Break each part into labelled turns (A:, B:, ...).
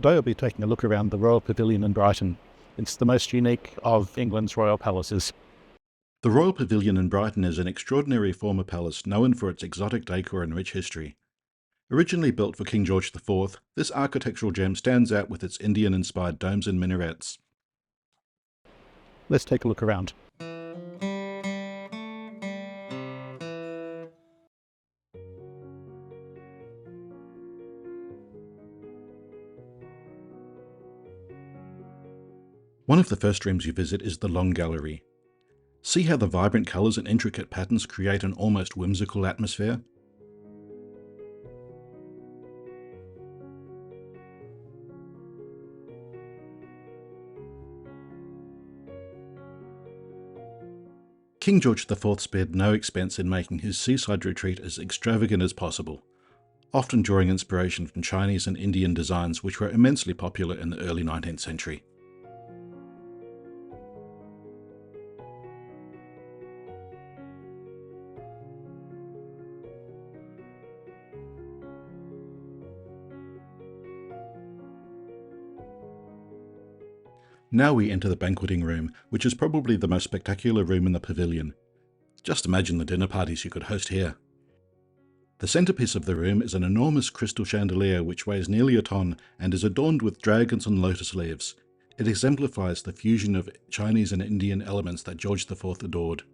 A: Today I'll be taking a look around the Royal Pavilion in Brighton. It's the most unique of England's royal palaces.
B: The Royal Pavilion in Brighton is an extraordinary former palace known for its exotic decor and rich history. Originally built for King George IV, this architectural gem stands out with its Indian-inspired domes and minarets.
A: Let's take a look around.
B: One of the first rooms you visit is the Long Gallery. See how the vibrant colours and intricate patterns create an almost whimsical atmosphere? King George IV spared no expense in making his seaside retreat as extravagant as possible, often drawing inspiration from Chinese and Indian designs which were immensely popular in the early 19th century. Now we enter the banqueting room, which is probably the most spectacular room in the pavilion. Just imagine the dinner parties you could host here. The centrepiece of the room is an enormous crystal chandelier which weighs nearly a ton and is adorned with dragons and lotus leaves. It exemplifies the fusion of Chinese and Indian elements that George IV adored.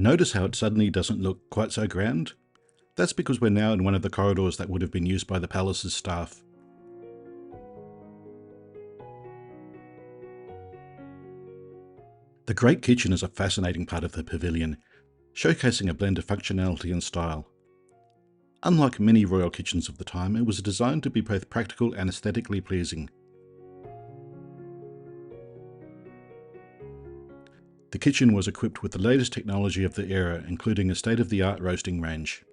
B: Notice how it suddenly doesn't look quite so grand? That's because we're now in one of the corridors that would have been used by the palace's staff. The Great Kitchen is a fascinating part of the pavilion, showcasing a blend of functionality and style. Unlike many royal kitchens of the time, it was designed to be both practical and aesthetically pleasing. The kitchen was equipped with the latest technology of the era, including a state-of-the-art roasting range.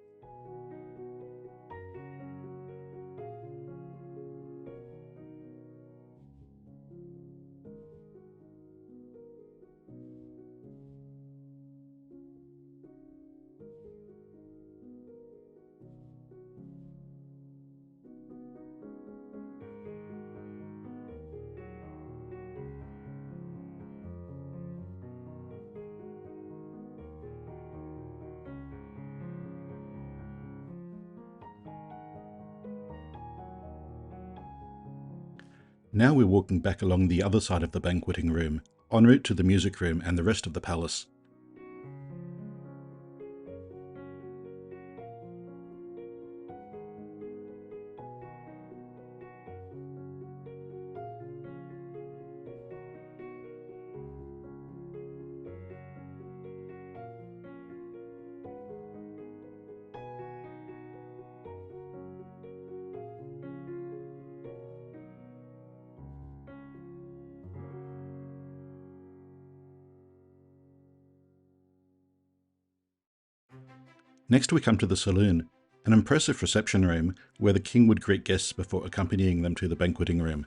B: Now we're walking back along the other side of the banqueting room, en route to the music room and the rest of the palace. Next we come to the saloon, an impressive reception room where the king would greet guests before accompanying them to the banqueting room.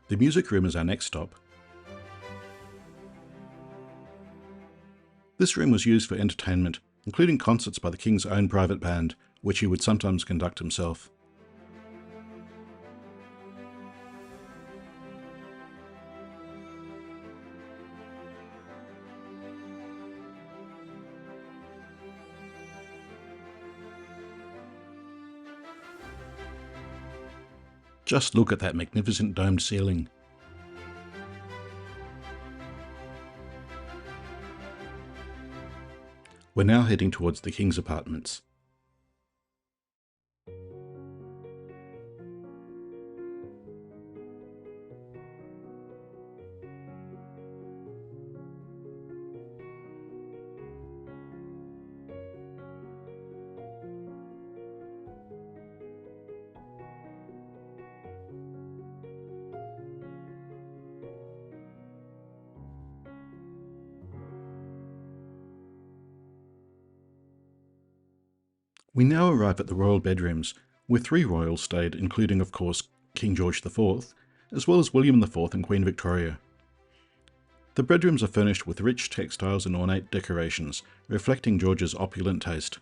B: The music room is our next stop. This room was used for entertainment, including concerts by the King's own private band, which he would sometimes conduct himself. Just look at that magnificent domed ceiling. We're now heading towards the King's apartments. We now arrive at the royal bedrooms, where 3 royals stayed, including of course King George IV, as well as William IV and Queen Victoria. The bedrooms are furnished with rich textiles and ornate decorations, reflecting George's opulent taste.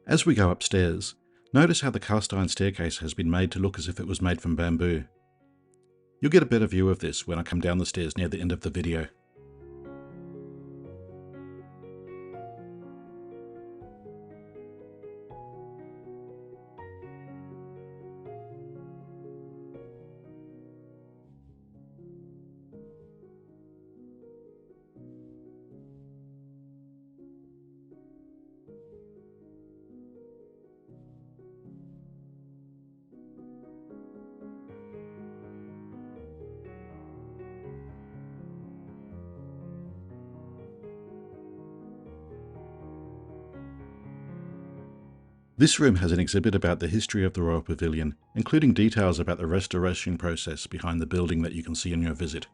B: As we go upstairs, notice how the cast iron staircase has been made to look as if it was made from bamboo. You'll get a better view of this when I come down the stairs near the end of the video. This room has an exhibit about the history of the Royal Pavilion, including details about the restoration process behind the building that you can see on your visit.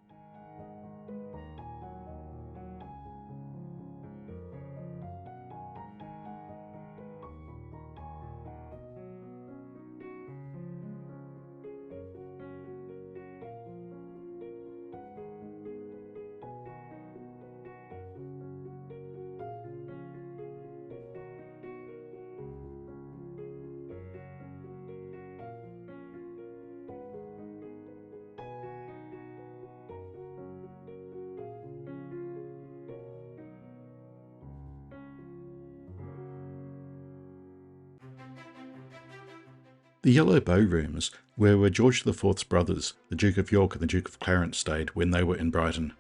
B: The Yellow Bow Rooms were where George IV's brothers, the Duke of York and the Duke of Clarence, stayed when they were in Brighton.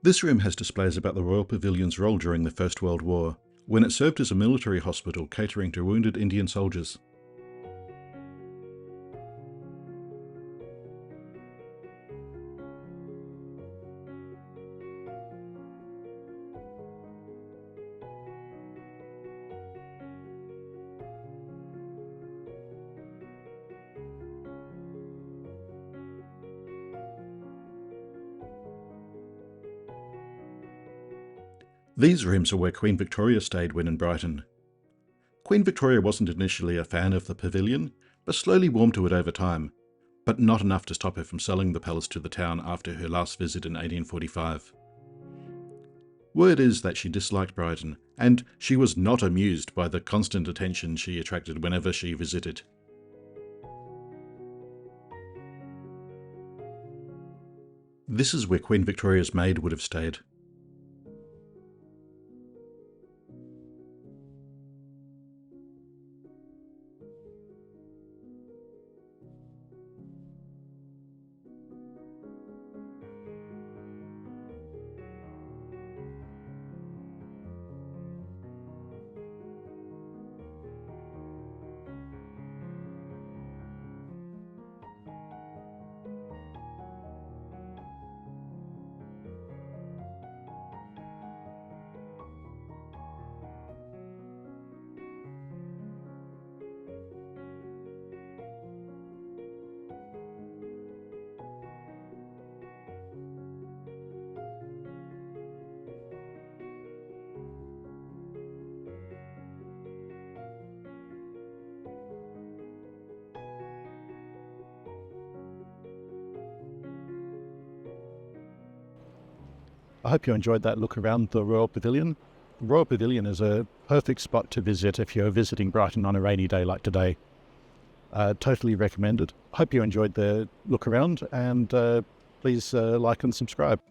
B: This room has displays about the Royal Pavilion's role during the First World War, when it served as a military hospital catering to wounded Indian soldiers. These rooms are where Queen Victoria stayed when in Brighton. Queen Victoria wasn't initially a fan of the pavilion, but slowly warmed to it over time, but not enough to stop her from selling the palace to the town after her last visit in 1845. Word is that she disliked Brighton, and she was not amused by the constant attention she attracted whenever she visited. This is where Queen Victoria's maid would have stayed.
A: I hope you enjoyed that look around the Royal Pavilion. The Royal Pavilion is a perfect spot to visit if you're visiting Brighton on a rainy day like today. Totally recommended. Hope you enjoyed the look around, and please like and subscribe.